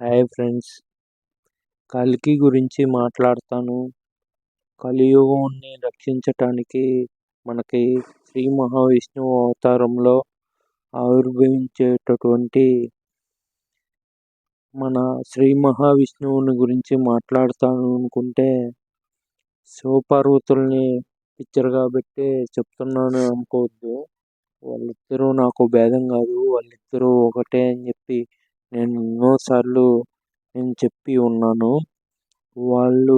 Hi friends, కల్కి గురించి మాట్లాడతాను. కలియుగాన్ని రక్షించటానికి మనకి శ్రీ మహావిష్ణువు అవతారంలో ఆవిర్భవించేటటువంటి మన శ్రీ మహావిష్ణువుని గురించి మాట్లాడతాను అనుకుంటే శివపార్వతుల్ని పిక్చర్ కాబట్టి చెప్తున్నాను అనుకోవద్దు. వాళ్ళిద్దరూ నాకు భేదం కాదు, వాళ్ళిద్దరూ ఒకటే అని చెప్పి నేను ఎన్నోసార్లు చెప్పి ఉన్నాను. వాళ్ళు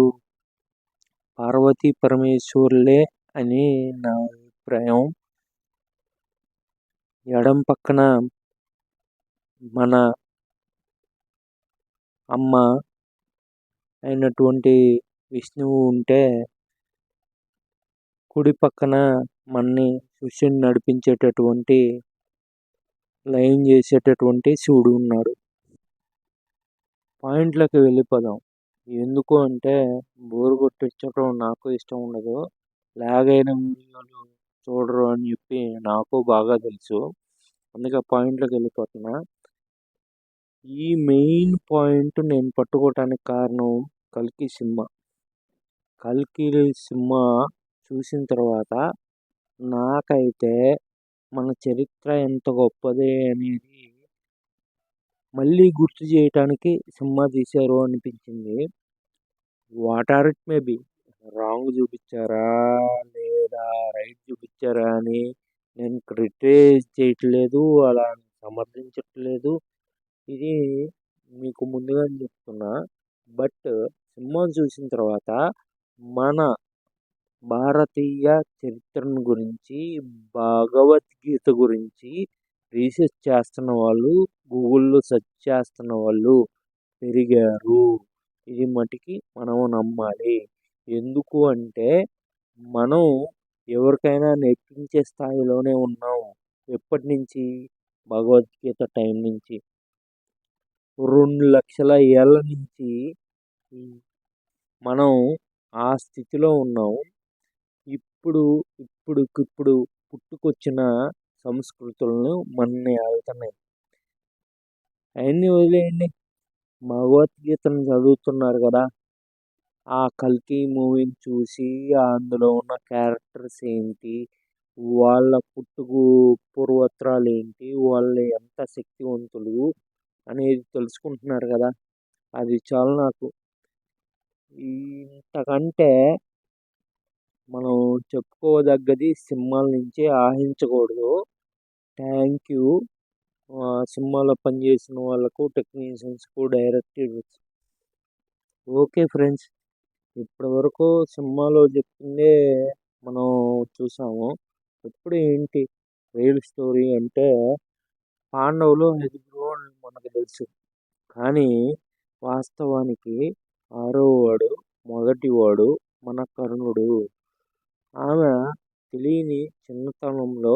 పార్వతీ పరమేశ్వరులే అని నా అభిప్రాయం. ఎడం పక్కన మన అమ్మ అయినటువంటి విష్ణువు ఉంటే, కుడి పక్కన మన్ని సృష్టిని నడిపించేటటువంటి లయం చేసేటటువంటి శివుడు ఉన్నాడు. పాయింట్లోకి వెళ్ళిపోదాం. ఎందుకు అంటే బోరు కొట్టించడం నాకు ఇష్టం ఉండదు, లాగైన వీడియోలు చూడరు అని చెప్పి నాకు బాగా తెలుసు. అందుకే పాయింట్లోకి వెళ్ళిపోతున్నా. ఈ మెయిన్ పాయింట్ నేను పట్టుకోవటానికి కారణం కల్కి సినిమా. కల్కి సినిమా చూసిన తర్వాత నాకైతే మన చరిత్ర ఎంత గొప్పది అనేది మళ్ళీ గుర్తు చేయటానికి సినిమా తీశారు అనిపించింది. What are it maybe, wrong చూపించారా లేదా రైట్ చూపించారా అని నేను క్రిటిసైజ్ చేయట్లేదు, అలా సమర్థించట్లేదు. ఇది మీకు ముందుగా చెప్తున్నా. బట్ సినిమా చూసిన తర్వాత మన భారతీయ చరిత్రను గురించి, భగవద్గీత గురించి రీసెర్చ్ చేస్తున్న వాళ్ళు, గూగుల్లో సెర్చ్ చేస్తున్న వాళ్ళు పెరిగారు. ఇది మటుకి మనం నమ్మాలి. ఎందుకు అంటే మనం ఎవరికైనా నేర్పించే స్థాయిలోనే ఉన్నాం. ఎప్పటి నుంచి? భగవద్గీత టైం నుంచి, 2 లక్షల ఏళ్ళ నుంచి మనం ఆ స్థితిలో ఉన్నాం. ఇప్పుడు పుట్టుకొచ్చిన సంస్కృతులను మనని వెళ్తున్నాయి. అవన్నీ వదిలేయండి, భగవద్గీతను చదువుతున్నారు కదా, ఆ కల్కి మూవీని చూసి అందులో ఉన్న క్యారెక్టర్స్ ఏంటి, వాళ్ళ పూర్వత్రాలు ఏంటి, వాళ్ళు ఎంత శక్తివంతులు అనేది తెలుసుకుంటున్నారు కదా. అది చాలు నాకు. ఇంతకంటే మనం చెప్పుకోదగ్గది సినిమాల నుంచి ఆశించకూడదు. థ్యాంక్ యూ సినిమాలో పనిచేసిన వాళ్ళకు, టెక్నీషియన్స్కు, డైరెక్టర్స్. ఓకే ఫ్రెండ్స్, ఇప్పటి వరకు సినిమాలో చెప్పిందే మనం చూసాము. ఇప్పుడు ఏంటి రియల్ స్టోరీ అంటే, పాండవులు ఎదురు మనకు తెలుసు, కానీ వాస్తవానికి 6వ వాడు, మొదటివాడు మన కర్ణుడు. ఆమె తెలియని చిన్నతనంలో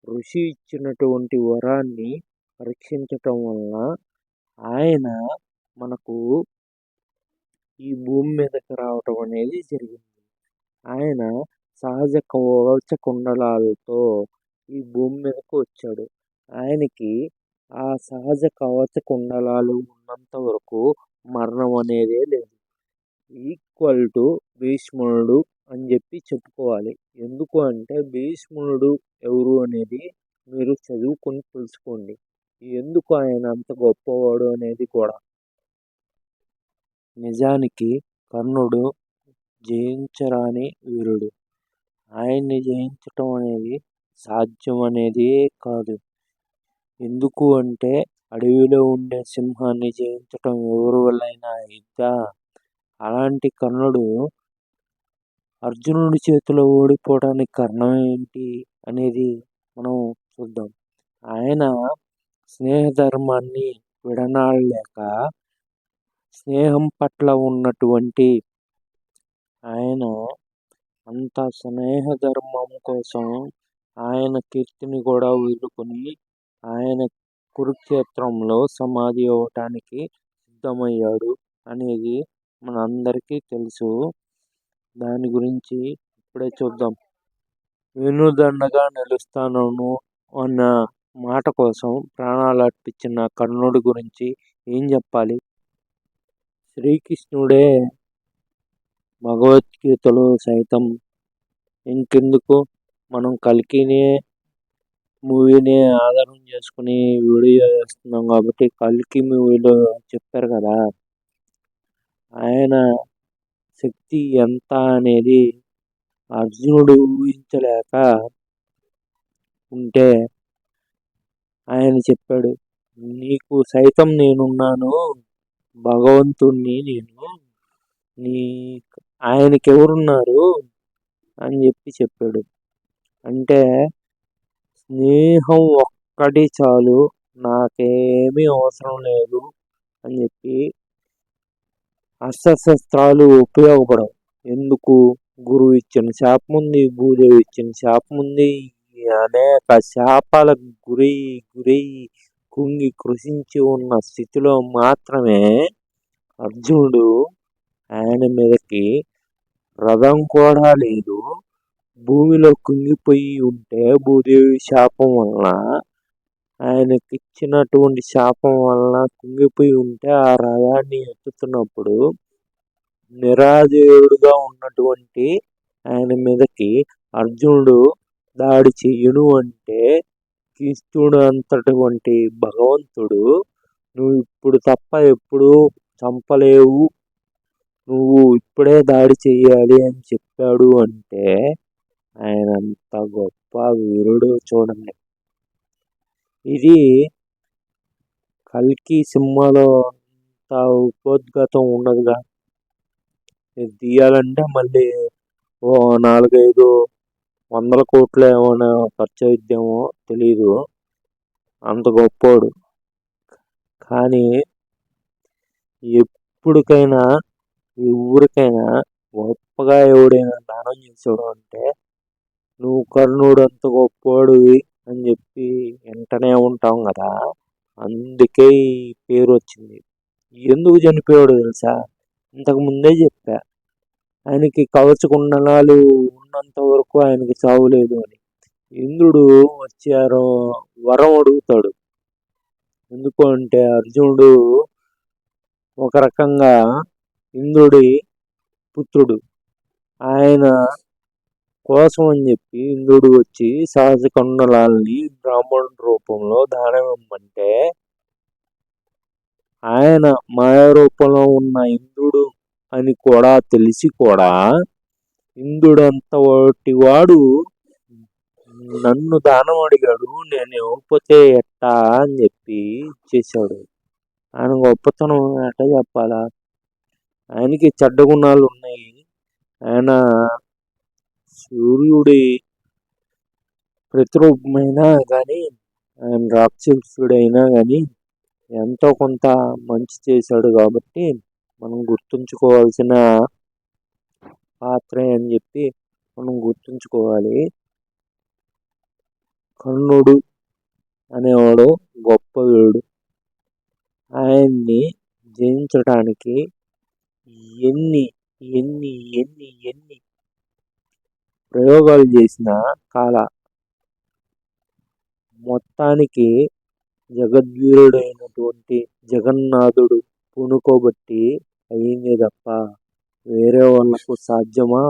ఋషి ఇచ్చినటువంటి వరాన్ని పరీక్షించటం వలన ఆయన మనకు ఈ భూమి మీదకి రావటం అనేది జరిగింది. ఆయన సహజ కవచ కుండలాలతో ఈ భూమి మీదకు వచ్చాడు. ఆయనకి ఆ సహజ కవచ కుండలాలు ఉన్నంత వరకు మరణం అనేదే లేదు. ఈక్వల్ టు భీష్ముడు అని చెప్పి చెప్పుకోవాలి. ఎందుకు అంటే భీష్ముడు ఎవరు అనేది మీరు చదువుకొని తెలుసుకోండి. ఎందుకు ఆయన అంత గొప్పవాడు అనేది కూడా. నిజానికి కర్ణుడు జయించరాని వీరుడు. ఆయన్ని జయించటం అనేది సాధ్యం అనేది కాదు. ఎందుకు అంటే అడవిలో ఉండే సింహాన్ని జయించటం ఎవరి వల్లైనా అయిద్దా? అలాంటి కర్ణుడు అర్జునుడి చేతిలో ఓడిపోవడానికి కారణం ఏంటి అనేది మనం చూద్దాం. ఆయన స్నేహధర్మాన్ని విడనాడలేక, స్నేహం పట్ల ఉన్నటువంటి ఆయన అంత స్నేహధర్మం కోసం ఆయన కీర్తిని కూడా వదులుకొని ఆయన కురుక్షేత్రంలో సమాధి అవ్వటానికి సిద్ధమయ్యాడు అనేది మనందరికీ తెలుసు. దాని గురించి ఇప్పుడే చూద్దాం. వెన్నుదండగా నిలుస్తాను అన్న మాట కోసం ప్రాణాలు అర్పించిన కర్ణుడి గురించి ఏం చెప్పాలి? శ్రీకృష్ణుడే భగవద్గీతలో సైతం ఇంకెందుకు మనం కల్కినే మూవీని ఆధారం చేసుకుని వీడియో చేస్తున్నాం కాబట్టి కల్కి మూవీలో చెప్పారు కదా ఆయన శక్తి ఎంత అనేది అర్జునుడు ఊహించలేక ఉంటే ఆయన చెప్పాడు, నీకు సైతం నేనున్నాను, భగవంతుణ్ణి నేను, నీ ఆయనకి ఎవరున్నారు అని చెప్పాడు. అంటే స్నేహం ఒక్కటి చాలు, నాకేమీ అవసరం లేదు అని చెప్పి అస్త్రశస్త్రాలు ఉపయోగపడవు. ఎందుకు? గురువు ఇచ్చిన శాపం ఉంది, భూదేవి ఇచ్చిన శాపం ఉంది, అనేక శాపాలకు గురై కుంగి కృషించి ఉన్న స్థితిలో మాత్రమే అర్జునుడు ఆయన మీదకి రథం కూడా లేదు, భూమిలో కుంగిపోయి ఉంటే భూదేవి శాపం వలన ఆయనకి ఇచ్చినటువంటి శాపం వలన కుంగిపోయి ఉంటే ఆ రథాన్ని ఎత్తుతున్నప్పుడు నిరాధేయుడుగా ఉన్నటువంటి ఆయన మీదకి అర్జునుడు దాడి చెయ్యను అంటే కృష్ణుడు అంతటువంటి భగవంతుడు నువ్వు ఇప్పుడు తప్ప ఎప్పుడు చంపలేవు, నువ్వు ఇప్పుడే దాడి చెయ్యాలి అని చెప్పాడు అంటే ఆయన అంత గొప్ప వీరుడు చూడండి. ఇది కల్కి సినిమాలో అంత ఉపోద్ఘాతం ఉండదుగా. ఇది తీయాలంటే మళ్ళీ ఓ 4-5 వందల కోట్లు ఏమైనా ఖర్చు అయిద్దేమో తెలీదు, అంత గొప్పోడు. కానీ ఎప్పటికైనా ఎవరికైనా గొప్పగా ఎవడైనా దానం చేసాడు అంటే నువ్వు కర్ణుడు అంత గొప్పోడివి అని చెప్పి వెంటనే ఉంటాం కదా, అందుకే ఈ పేరు వచ్చింది. ఎందుకు చనిపోయాడు తెలుసా? ఇంతకు ముందే చెప్పా, ఆయనకి కవచ కుండలాలు ఉన్నంత వరకు ఆయనకి చావులేదు అని. ఇంద్రుడు వచ్చారో వరం అడుగుతాడు. ఎందుకు అంటే అర్జునుడు ఒక రకంగా ఇంద్రుడి పుత్రుడు. ఆయన కోసం అని చెప్పి ఇంద్రుడు వచ్చి సహజ కుండలాల్ని బ్రాహ్మణుడి రూపంలో దానం ఇమ్మంటే ఆయన మాయ రూపంలో ఉన్న ఇంద్రుడు అని కూడా తెలిసి కూడా ఇంద్రుడంత వాడు నన్ను దానం అడిగాడు, నేను ఇవ్వకపోతే ఎట్టా అని చెప్పి చేశాడు. ఆయన గొప్పతనం ఎట్లా చెప్పాలా? ఆయనకి చెడ్డ గుణాలు ఉన్నాయి. ఆయన సూర్యుడి ప్రతిరూపమైనా కానీ, ఆయన రాక్షసుడైనా కానీ ఎంతో కొంత మంచి చేశాడు కాబట్టి మనం గుర్తుంచుకోవాల్సిన పాత్రే అని చెప్పి మనం గుర్తుంచుకోవాలి. కర్ణుడు అనేవాడు గొప్ప వీరుడు. ఆయన్ని జయించడానికి ఎన్ని ఎన్ని ఎన్ని ఎన్ని ప్రయోగాలు చేసిన మొత్తానికి జగద్వీరుడైనటువంటి జగన్నాథుడు పూనుకోబట్టి అయింది తప్ప వేరే వాళ్ళకు సాధ్యమా?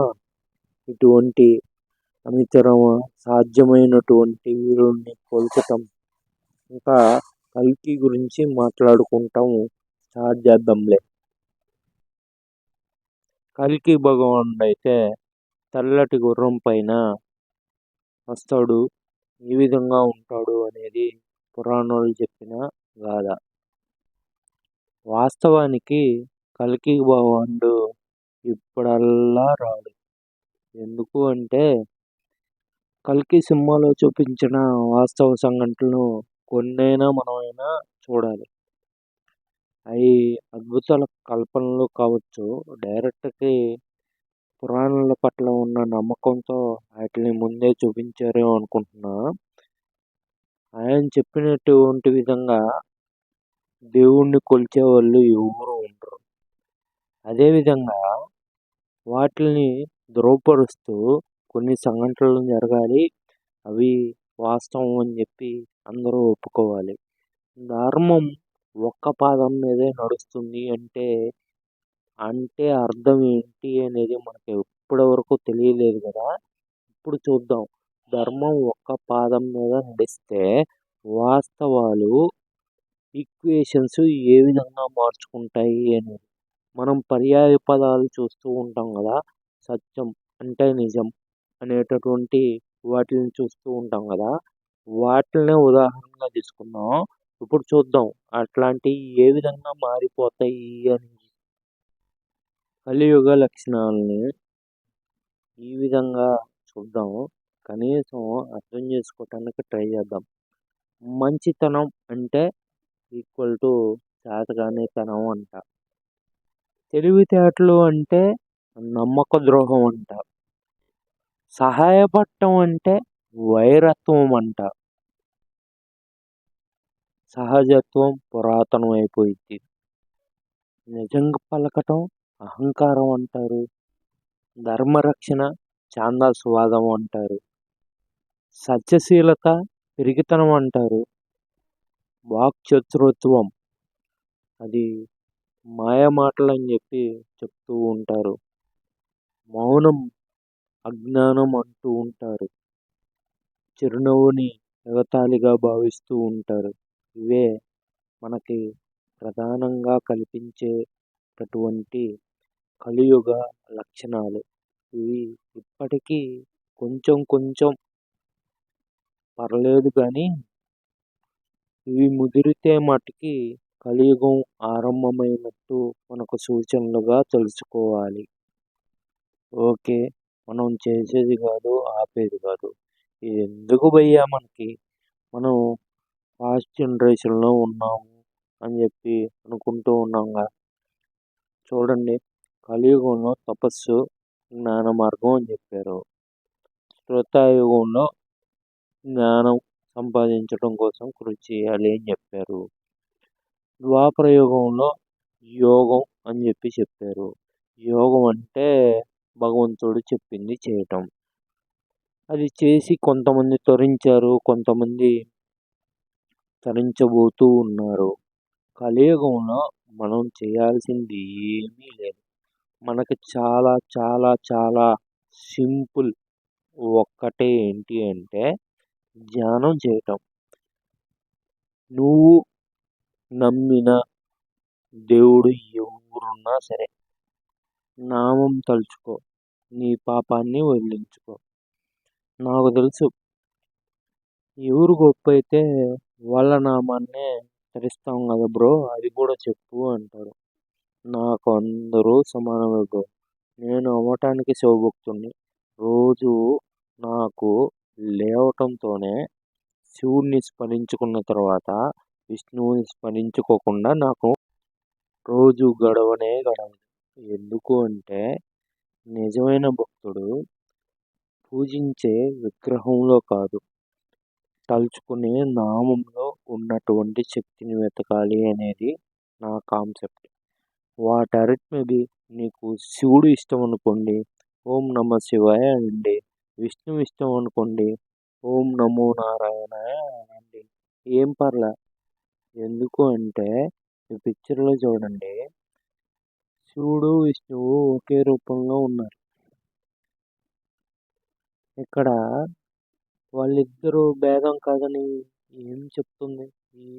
ఇటువంటి సాధ్యమైనటువంటి వీరుడిని కోల్చటం. ఇంకా కల్కి గురించి మాట్లాడుకుంటాం, స్టార్ట్ చేద్దాంలే. కల్కి భగవానుడు అయితే తెల్లటి గుర్రం పైన వస్తాడు, ఈ విధంగా ఉంటాడు అనేది పురాణాలు చెప్పిన గాథ. వాస్తవానికి కల్కి భగవానుడు ఇప్పుడల్లా రాడు. ఎందుకు అంటే కల్కి సినిమాలో చూపించిన వాస్తవ సంఘటనలు కొన్నైనా మనమైనా చూడాలి. అవి అద్భుతాల కల్పనలు కావచ్చు, డైరెక్ట్కి పురాణాల పట్ల ఉన్న నమ్మకంతో వాటిని ముందే చూపించారేమో అనుకుంటున్నా. ఆయన చెప్పినటువంటి విధంగా దేవుణ్ణి కొలిచే వాళ్ళు ఎవరు ఉండరు. అదేవిధంగా వాటిని ధృవపరుస్తూ కొన్ని సంఘటనలు జరగాలి, అవి వాస్తవం అని చెప్పి అందరూ ఒప్పుకోవాలి. ధర్మం ఒక్క పాదం మీదే నడుస్తుంది అంటే అంటే అర్థం ఏంటి అనేది మనకు ఇప్పటి వరకు తెలియలేదు కదా! ఇప్పుడు చూద్దాం. ధర్మం ఒక్క పాదం మీద నడిస్తే వాస్తవాలు, ఈక్వేషన్స్ ఏ విధంగా మార్చుకుంటాయి అనేది. మనం పర్యాయ పదాలు చూస్తూ ఉంటాం కదా! సత్యం అంటే నిజం అనేటటువంటి వాటిని చూస్తూ ఉంటాం కదా! వాటిల్నే ఉదాహరణగా తీసుకుందాం. ఇప్పుడు చూద్దాం అట్లాంటియి ఏ విధంగా మారిపోతాయి అని. కలియుగ లక్షణాలని ఈ విధంగా చూద్దాం. కనీసం అర్థం చేసుకోవటానికి ట్రై చేద్దాం. మంచితనం అంటే ఈక్వల్ టు చేతగానితనం అంట. తెలివితేటలు అంటే నమ్మక ద్రోహం అంట. సహాయపడటం అంటే వైరత్వం అంట. సహజత్వం పురాతనం అయిపోయిద్ది. నిజంగా పలకటం అహంకారం అంటారు. ధర్మరక్షణ ఛాందసవాదం అంటారు. సత్యశీలత పిరికితనం అంటారు. వాక్చతురత్వం అది మాయమాటలని చెప్పి చెప్తూ ఉంటారు. మౌనం అజ్ఞానం అంటూ ఉంటారు. చిరునవ్వుని ఎగతాళిగా భావిస్తూ ఉంటారు. ఇవే మనకి ప్రధానంగా కల్పించేటటువంటి కలియుగ లక్షణాలు. ఇవి ఇప్పటికీ కొంచెం కొంచెం పర్లేదు కానీ ఇవి ముదిరితే మటికి కలియుగం ఆరంభమైనట్టు మనకు సూచనలుగా తెలుసుకోవాలి. ఓకే. మనం చేసేది కాదు, ఆపేది కాదు. ఇది ఎందుకు భయ్యా మనకి? మనం పాస్ట్ జనరేషన్‌లో ఉన్నాము అని చెప్పి అనుకుంటూ ఉన్నాంగా. చూడండి కలియుగంలో తపస్సు, జ్ఞాన మార్గం అని చెప్పారు. త్రేతాయుగంలో జ్ఞానం సంపాదించడం కోసం కృషి చేయాలి అని చెప్పారు. ద్వాపర యుగంలో యోగం అని చెప్పారు. యోగం అంటే భగవంతుడు చెప్పింది చేయటం. అది చేసి కొంతమంది తరించారు. కొంతమంది తరించబోతూ ఉన్నారు. కలియుగంలో మనం చేయాల్సింది ఏమీ లేదు. మనకి చాలా చాలా చాలా సింపుల్. ఒక్కటే ఏంటి అంటే ధ్యానం చేయటం. నువ్వు నమ్మిన దేవుడు ఎవరున్నా సరే నామం తలుచుకో. నీ పాపాన్ని వదిలించుకో. నాకు తెలుసు ఎవరు గొప్పైతే వాళ్ళ నామాన్నే తరిస్తాం కదా బ్రో! అది కూడా చెప్పు అంటారు. నాకు అందరూ సమానమే బ్రో. నేను అవ్వటానికి శివభక్తుడిని. రోజు నాకు లేవటంతోనే శివుడిని స్మరించుకున్న తర్వాత విష్ణువుని స్మరించుకోకుండా నాకు రోజు గడవనే గడవదు. ఎందుకు అంటే నిజమైన భక్తుడు పూజించే విగ్రహంలో కాదు, తలుచుకునే నామంలో ఉన్నటువంటి శక్తిని వెతకాలి అనేది నా కాన్సెప్ట్. Whatever may be. నీకు శివుడు ఇష్టం అనుకోండి, ఓం నమ శివాయ అనండి. విష్ణువు ఇష్టం అనుకోండి, ఓం నమో నారాయణాయ అనండి. ఏం పర్లే. ఎందుకు అంటే ఈ పిక్చర్‌లో చూడండి శివుడు, విష్ణువు ఒకే రూపంలో ఉన్నారు. ఇక్కడ వాళ్ళిద్దరూ భేదం కాదని ఏం చెప్తుంది?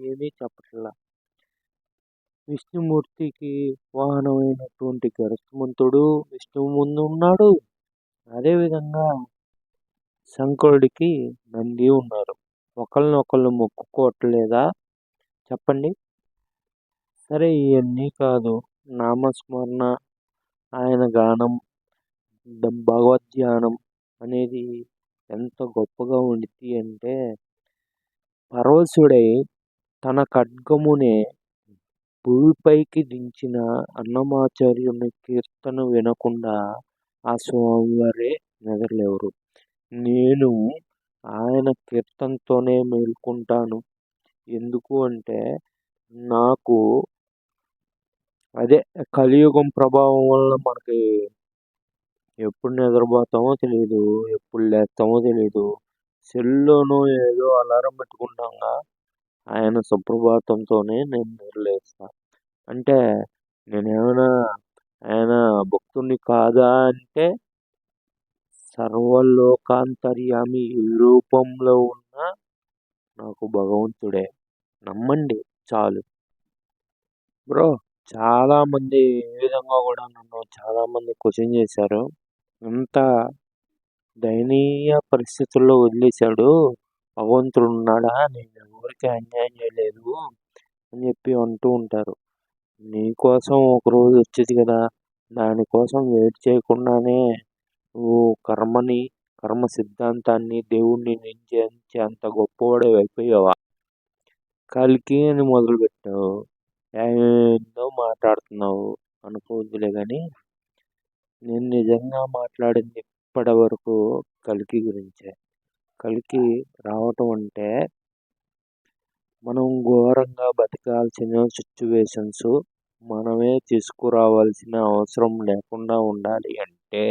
ఏమీ చెప్పట్లా. విష్ణుమూర్తికి వాహనమైనటువంటి గరుత్మంతుడు విష్ణువు ముందు ఉన్నాడు. అదేవిధంగా శంకరుడికి నంది ఉన్నారు. ఒకళ్ళనొకళ్ళు మొక్కుకోవట్లేదా చెప్పండి? సరే ఇయన్నీ కాదు. నామస్మరణ, ఆయన గానం, భగవద్ధ్యానం అనేది ఎంత గొప్పగా ఉండిద్ది అంటే పరవశుడై తన ఖడ్గమునే భూమిపైకి దించిన అన్నమాచార్యుని కీర్తన వినకుండా ఆ స్వామివారే నిద్రలేవరు. నేను ఆయన కీర్తనతోనే మేలుకుంటాను. ఎందుకు అంటే నాకు అదే కలియుగం ప్రభావం వల్ల మనకి ఎప్పుడు నిద్రపోతామో తెలీదు. ఎప్పుడు లేస్తామో తెలీదు. సెల్‌లోనో ఏదో అలారం పెట్టుకుంటాంగా. ఆయన సుప్రభాతంతోనే నేను నిద్రలేస్తా. అంటే నేనేమైనా ఆయన భక్తుడిని కాదా అంటే సర్వలోకాంతర్యామి ఏ రూపంలో ఉన్న నాకు భగవంతుడే. నమ్మండి చాలు. బ్రో చాలామంది ఈ విధంగా కూడా నన్ను చాలామంది క్వశ్చన్ చేశారు. ఇంత దయనీయ పరిస్థితుల్లో వదిలేశాడు, భగవంతుడు ఉన్నాడా, నేను ఎవరికి అన్యాయం చేయలేదు అని చెప్పి అంటూ ఉంటారు. నీకోసం ఒకరోజు వచ్చేది కదా, దానికోసం వెయిట్ చేయకుండానే నువ్వు కర్మ సిద్ధాంతాన్ని దేవుణ్ణి నిందించే అంత గొప్పవాడు అయిపోయావా? కలికి అని మొదలుపెట్టావు, ఏందో మాట్లాడుతున్నావు అనుకోవద్దులే కానీ నేను నిజంగా మాట్లాడింది ఇప్పటి వరకు కల్కి గురించే. కల్కి రావటం అంటే మనం ఘోరంగా బతకాల్సిన సిచ్యువేషన్స్ మనమే తీసుకురావాల్సిన అవసరం లేకుండా ఉండాలి అంటే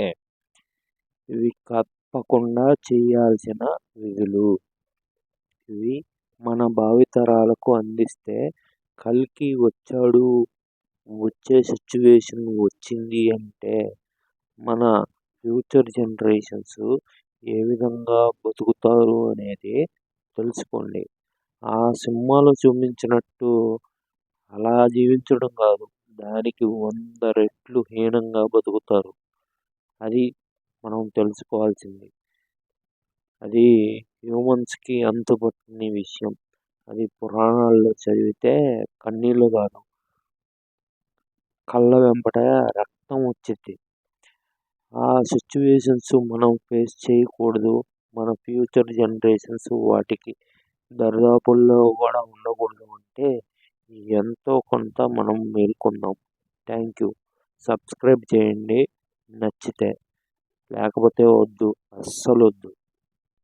ఇవి తప్పకుండా చేయాల్సిన విధులు. ఇవి మన భావితరాలకు అందిస్తే కల్కి వచ్చాడు, వచ్చే సిచ్యువేషన్ వచ్చింది అంటే మన ఫ్యూచర్ జనరేషన్స్ ఏ విధంగా బతుకుతారు అనేది తెలుసుకోండి. ఆ సినిమాలో చూపించినట్టు అలా జీవించడం కాదు, దానికి 100 రెట్లు హీనంగా బతుకుతారు. అది మనం తెలుసుకోవాల్సింది. అది హ్యూమన్స్కి అంతుపట్టని విషయం. అది పురాణాల్లో చదివితే కన్నీళ్ళు కాదు, కళ్ళ వెంబట రక్తం వచ్చింది. ఆ సిచ్యువేషన్స్ మనం ఫేస్ చేయకూడదు. మన ఫ్యూచర్ జనరేషన్స్ వాటికి దరిదాపుల్లో కూడా ఉండకూడదు అంటే ఎంతో కొంత మనం మేల్కొందాం. Thank you. సబ్స్క్రైబ్ చేయండి నచ్చితే, లేకపోతే వద్దు, అస్సలు వద్దు.